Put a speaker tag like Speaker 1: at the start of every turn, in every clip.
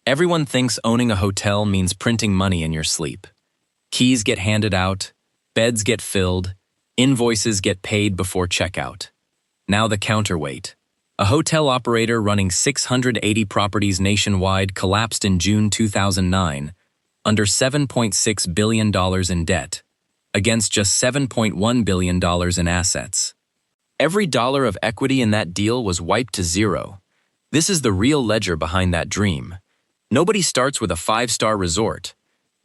Speaker 1: Everyone thinks owning a hotel means printing money in your sleep. Keys get handed out, beds get filled, invoices get paid before checkout. Now the counterweight. A hotel operator running 680 properties nationwide collapsed in June 2009, under $7.6 billion in debt, against just $7.1 billion in assets. Every dollar of equity in that deal was wiped to zero. This is the real ledger behind that dream. Nobody starts with a 5-star resort.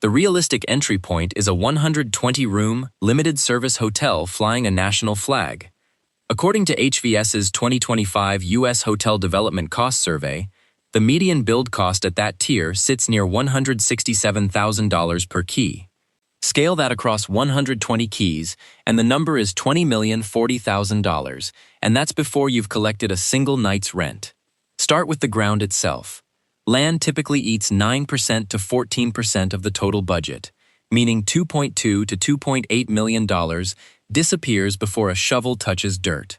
Speaker 1: The realistic entry point is a 120-room, limited-service hotel flying a national flag. According to HVS's 2025 U.S. Hotel Development Cost Survey, the median build cost at that tier sits near $167,000 per key. Scale that across 120 keys, and the number is $20,040,000, and that's before you've collected a single night's rent. Start with the ground itself. Land typically eats 9% to 14% of the total budget, meaning $2.2 to $2.8 million disappears before a shovel touches dirt.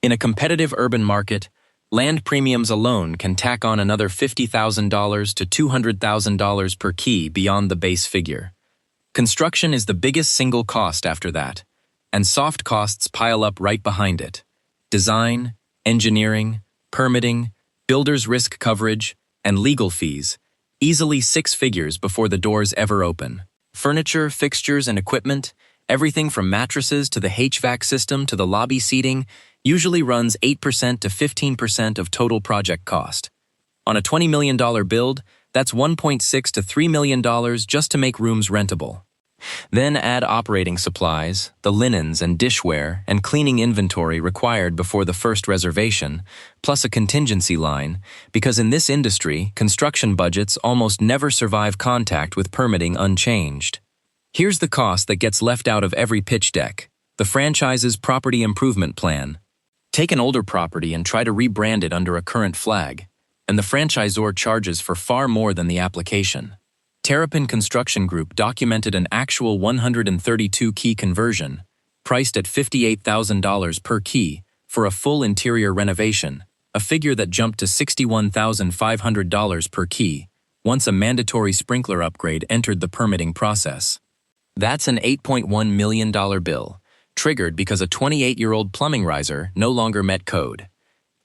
Speaker 1: In a competitive urban market, land premiums alone can tack on another $50,000 to $200,000 per key beyond the base figure. Construction is the biggest single cost after that, and soft costs pile up right behind it. Design, engineering, permitting, builder's risk coverage, and legal fees, easily 6 figures before the doors ever open. Furniture, fixtures, and equipment, everything from mattresses to the HVAC system to the lobby seating, usually runs 8% to 15% of total project cost. On a $20 million build, that's $1.6 to $3 million just to make rooms rentable. Then add operating supplies, the linens and dishware, and cleaning inventory required before the first reservation, plus a contingency line, because in this industry, construction budgets almost never survive contact with permitting unchanged. Here's the cost that gets left out of every pitch deck: the franchise's property improvement plan. Take an older property and try to rebrand it under a current flag, and the franchisor charges for far more than the application. Terrapin Construction Group documented an actual 132-key conversion, priced at $58,000 per key, for a full interior renovation, a figure that jumped to $61,500 per key, once a mandatory sprinkler upgrade entered the permitting process. That's an $8.1 million bill, triggered because a 28-year-old plumbing riser no longer met code.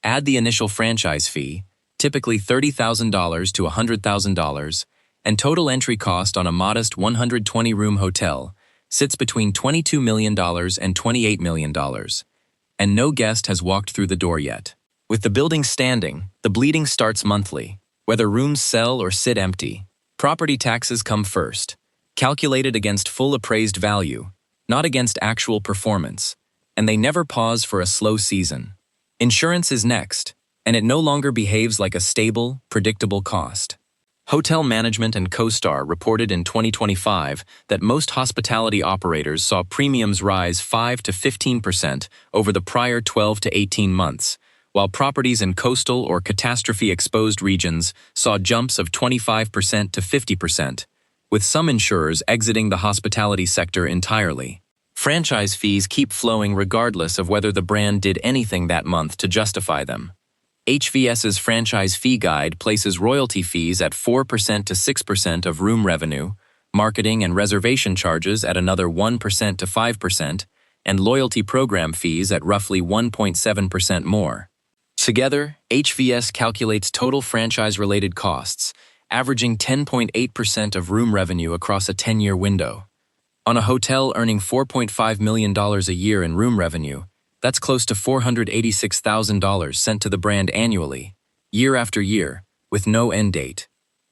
Speaker 1: Add the initial franchise fee, typically $30,000 to $100,000, and total entry cost on a modest 120-room hotel sits between $22 million and $28 million. And no guest has walked through the door yet. With the building standing, the bleeding starts monthly, whether rooms sell or sit empty. Property taxes come first, calculated against full appraised value, not against actual performance, and they never pause for a slow season. Insurance is next, and it no longer behaves like a stable, predictable cost. Hotel Management and CoStar reported in 2025 that most hospitality operators saw premiums rise 5 to 15% over the prior 12 to 18 months, while properties in coastal or catastrophe-exposed regions saw jumps of 25% to 50%, with some insurers exiting the hospitality sector entirely. Franchise fees keep flowing regardless of whether the brand did anything that month to justify them. HVS's franchise fee guide places royalty fees at 4% to 6% of room revenue, marketing and reservation charges at another 1% to 5%, and loyalty program fees at roughly 1.7% more. Together, HVS calculates total franchise-related costs, averaging 10.8% of room revenue across a 10-year window. On a hotel earning $4.5 million a year in room revenue, that's close to $486,000 sent to the brand annually, year after year, with no end date.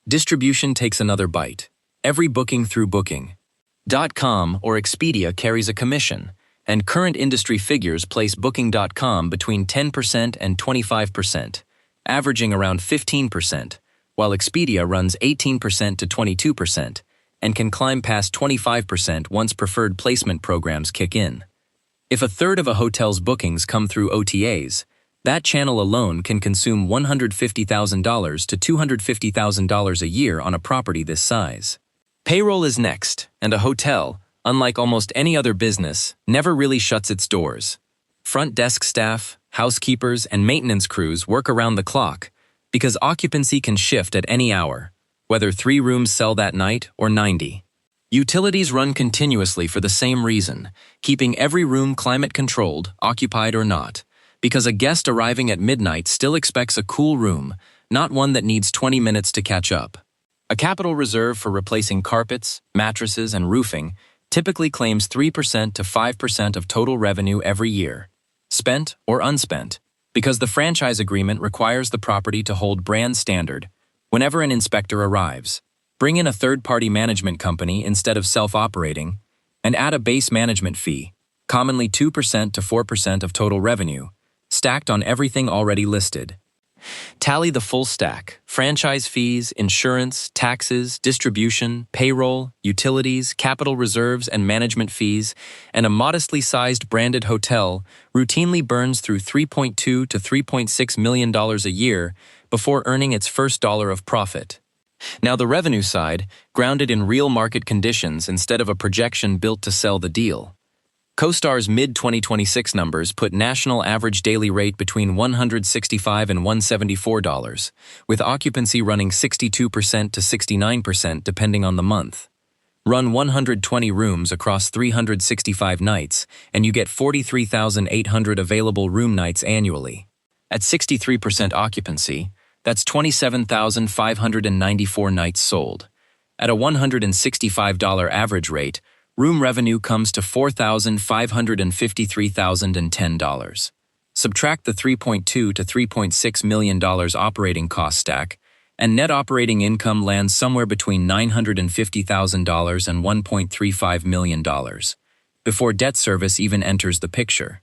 Speaker 1: Distribution takes another bite. Every booking through Booking.com or Expedia carries a commission, and current industry figures place Booking.com between 10% and 25%, averaging around 15%, while Expedia runs 18% to 22%, and can climb past 25% once preferred placement programs kick in. If a third of a hotel's bookings come through OTAs, that channel alone can consume $150,000 to $250,000 a year on a property this size. Payroll is next, and a hotel, unlike almost any other business, never really shuts its doors. Front desk staff, housekeepers, and maintenance crews work around the clock because occupancy can shift at any hour. whether 3 rooms sell that night or 90. Utilities run continuously for the same reason, keeping every room climate-controlled, occupied or not, because a guest arriving at midnight still expects a cool room, not one that needs 20 minutes to catch up. A capital reserve for replacing carpets, mattresses, and roofing typically claims 3% to 5% of total revenue every year, spent or unspent, because the franchise agreement requires the property to hold brand standard whenever an inspector arrives. Bring in a third-party management company instead of self-operating, and add a base management fee, commonly 2% to 4% of total revenue, stacked on everything already listed. Tally the full stack: franchise fees, insurance, taxes, distribution, payroll, utilities, capital reserves, and management fees, and a modestly sized branded hotel routinely burns through $3.2 to $3.6 million a year before earning its first dollar of profit. Now the revenue side, grounded in real market conditions instead of a projection built to sell the deal. CoStar's mid-2026 numbers put national average daily rate between $165 and $174, with occupancy running 62% to 69% depending on the month. Run 120 rooms across 365 nights, and you get 43,800 available room nights annually. At 63% occupancy, that's 27,594 nights sold. At a $165 average rate, room revenue comes to $4,553,010. Subtract the $3.2 to $3.6 million operating cost stack, and net operating income lands somewhere between $950,000 and $1.35 million, before debt service even enters the picture.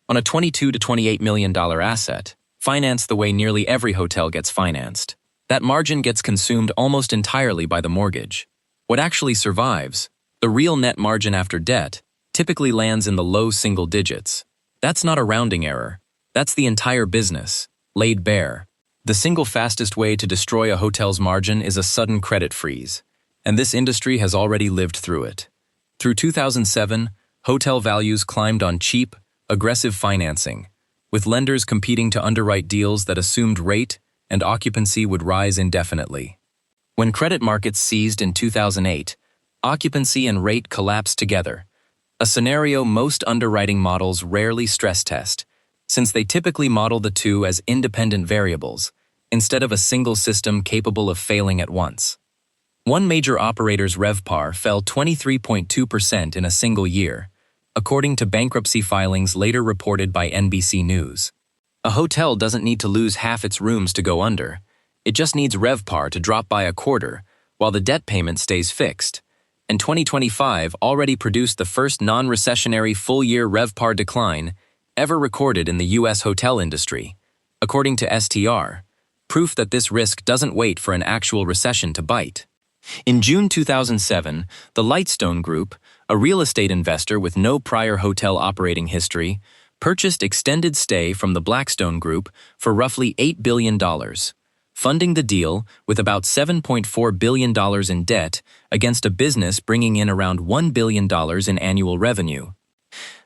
Speaker 1: On a $22 to $28 million asset, financed the way nearly every hotel gets financed, that margin gets consumed almost entirely by the mortgage. What actually survives, the real net margin after debt, typically lands in the low single digits. That's not a rounding error. That's the entire business, laid bare. The single fastest way to destroy a hotel's margin is a sudden credit freeze, and this industry has already lived through it. Through 2007, hotel values climbed on cheap, aggressive financing, with lenders competing to underwrite deals that assumed rate and occupancy would rise indefinitely. When credit markets seized in 2008, occupancy and rate collapsed together, a scenario most underwriting models rarely stress test, since they typically model the two as independent variables, instead of a single system capable of failing at once. One major operator's RevPAR fell 23.2% in a single year, according to bankruptcy filings later reported by NBC News. A hotel doesn't need to lose half its rooms to go under. It just needs RevPAR to drop by a quarter, while the debt payment stays fixed. And 2025 already produced the first non-recessionary full-year RevPAR decline ever recorded in the U.S. hotel industry, according to STR, proof that this risk doesn't wait for an actual recession to bite. In June 2007, the Lightstone Group, a real estate investor with no prior hotel operating history, purchased extended stay from the Blackstone Group for roughly $8 billion, funding the deal with about $7.4 billion in debt against a business bringing in around $1 billion in annual revenue.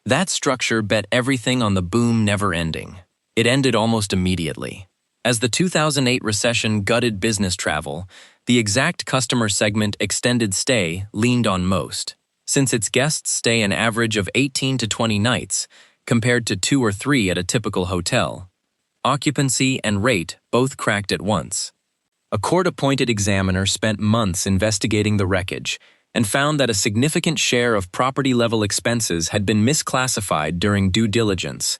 Speaker 1: That structure bet everything on the boom never ending. It ended almost immediately. As the 2008 recession gutted business travel, the exact customer segment extended stay leaned on most, since its guests stay an average of 18 to 20 nights, compared to 2 or 3 at a typical hotel. Occupancy and rate both cracked at once. A court-appointed examiner spent months investigating the wreckage and found that a significant share of property-level expenses had been misclassified during due diligence,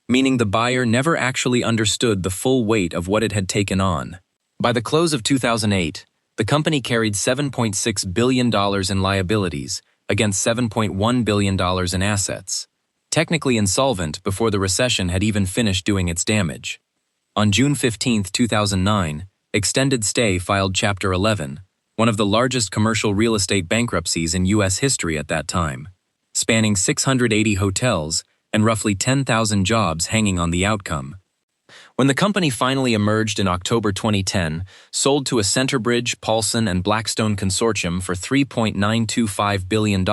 Speaker 1: meaning the buyer never actually understood the full weight of what it had taken on. By the close of 2008, the company carried $7.6 billion in liabilities against $7.1 billion in assets, technically insolvent before the recession had even finished doing its damage. On June 15, 2009, Extended Stay filed Chapter 11, one of the largest commercial real estate bankruptcies in U.S. history at that time, spanning 680 hotels and roughly 10,000 jobs hanging on the outcome. When the company finally emerged in October 2010, sold to a Centerbridge, Paulson, and Blackstone consortium for $3.925 billion,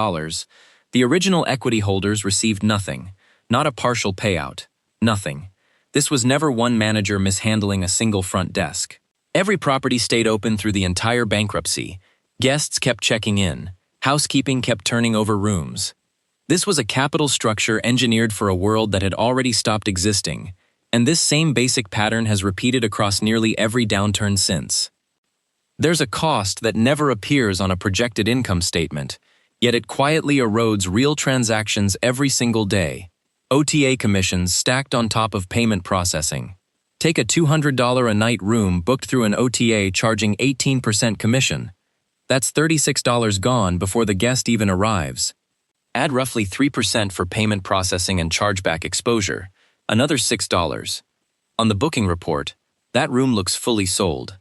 Speaker 1: the original equity holders received nothing, not a partial payout, nothing. This was never one manager mishandling a single front desk. Every property stayed open through the entire bankruptcy. Guests kept checking in. Housekeeping kept turning over rooms. This was a capital structure engineered for a world that had already stopped existing, and this same basic pattern has repeated across nearly every downturn since. There's a cost that never appears on a projected income statement, yet it quietly erodes real transactions every single day. OTA commissions stacked on top of payment processing. Take a $200 a night room booked through an OTA charging 18% commission. That's $36 gone before the guest even arrives. Add roughly 3% for payment processing and chargeback exposure, another $6. On the booking report, that room looks fully sold.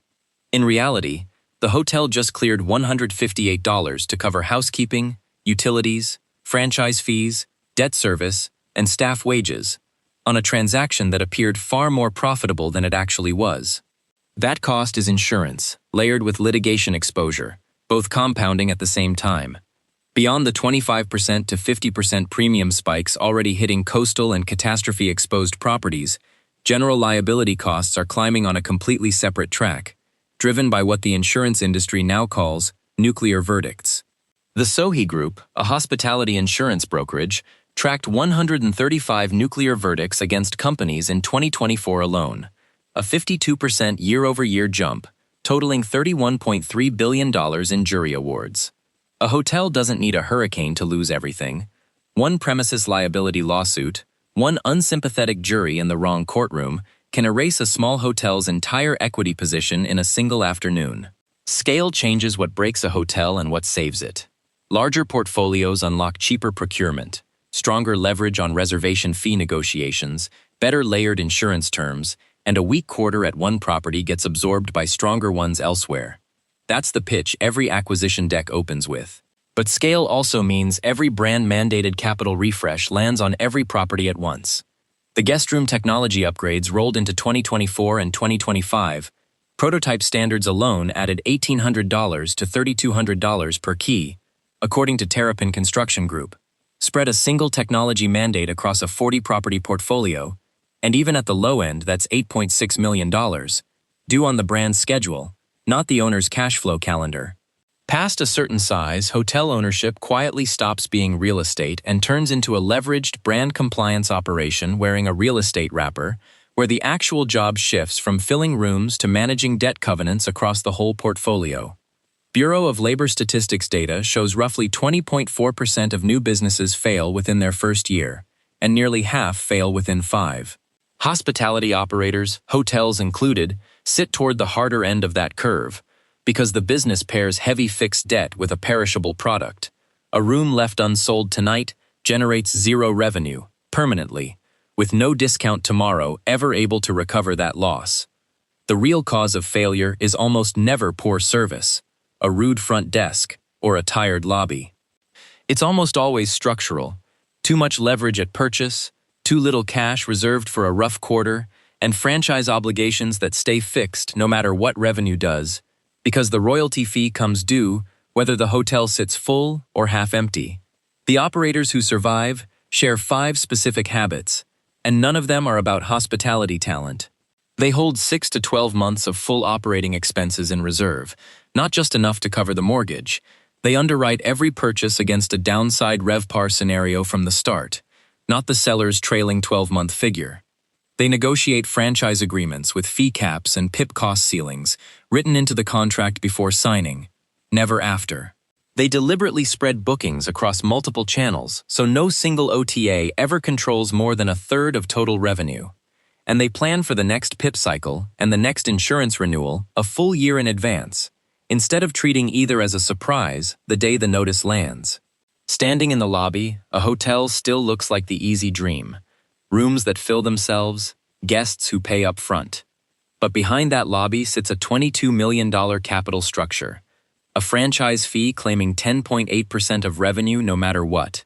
Speaker 1: In reality, the hotel just cleared $158 to cover housekeeping, utilities, franchise fees, debt service, and staff wages, on a transaction that appeared far more profitable than it actually was. That cost is insurance, layered with litigation exposure, both compounding at the same time. Beyond the 25% to 50% premium spikes already hitting coastal and catastrophe-exposed properties, general liability costs are climbing on a completely separate track, driven by what the insurance industry now calls nuclear verdicts. The Sohi Group, a hospitality insurance brokerage, tracked 135 nuclear verdicts against companies in 2024 alone, a 52% year-over-year jump, totaling $31.3 billion in jury awards. A hotel doesn't need a hurricane to lose everything. One premises liability lawsuit, one unsympathetic jury in the wrong courtroom can erase a small hotel's entire equity position in a single afternoon. Scale changes what breaks a hotel and what saves it. Larger portfolios unlock cheaper procurement, stronger leverage on reservation fee negotiations, better layered insurance terms, and a weak quarter at one property gets absorbed by stronger ones elsewhere. That's the pitch every acquisition deck opens with. But scale also means every brand-mandated capital refresh lands on every property at once. The guest room technology upgrades rolled into 2024 and 2025. Prototype standards alone added $1,800 to $3,200 per key, according to Terrapin Construction Group. Spread a single technology mandate across a 40-property portfolio, and even at the low end, that's $8.6 million, due on the brand's schedule, not the owner's cash flow calendar. Past a certain size, hotel ownership quietly stops being real estate and turns into a leveraged brand compliance operation wearing a real estate wrapper, where the actual job shifts from filling rooms to managing debt covenants across the whole portfolio. Bureau of Labor Statistics data shows roughly 20.4% of new businesses fail within their first year, and nearly half fail within 5. Hospitality operators, hotels included, sit toward the harder end of that curve, because the business pairs heavy fixed debt with a perishable product. A room left unsold tonight generates zero revenue, permanently, with no discount tomorrow ever able to recover that loss. The real cause of failure is almost never poor service, a rude front desk, or a tired lobby. It's almost always structural. Too much leverage at purchase, too little cash reserved for a rough quarter, and franchise obligations that stay fixed no matter what revenue does, because the royalty fee comes due whether the hotel sits full or half empty. The operators who survive share 5 specific habits, and none of them are about hospitality talent. They hold 6 to 12 months of full operating expenses in reserve, not just enough to cover the mortgage. They underwrite every purchase against a downside RevPAR scenario from the start, not the seller's trailing 12-month figure. They negotiate franchise agreements with fee caps and PIP cost ceilings written into the contract before signing, never after. They deliberately spread bookings across multiple channels so no single OTA ever controls more than a third of total revenue. And they plan for the next PIP cycle and the next insurance renewal a full year in advance, instead of treating either as a surprise the day the notice lands. Standing in the lobby, a hotel still looks like the easy dream. Rooms that fill themselves, guests who pay up front. But behind that lobby sits a $22 million capital structure, a franchise fee claiming 10.8% of revenue no matter what,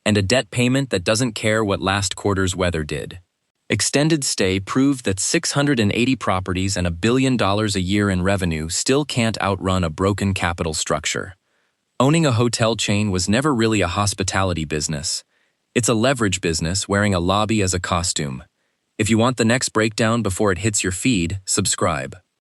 Speaker 1: and a debt payment that doesn't care what last quarter's weather did. Extended stay proved that 680 properties and $1 billion a year in revenue still can't outrun a broken capital structure. Owning a hotel chain was never really a hospitality business. It's a leverage business wearing a lobby as a costume. If you want the next breakdown before it hits your feed, subscribe.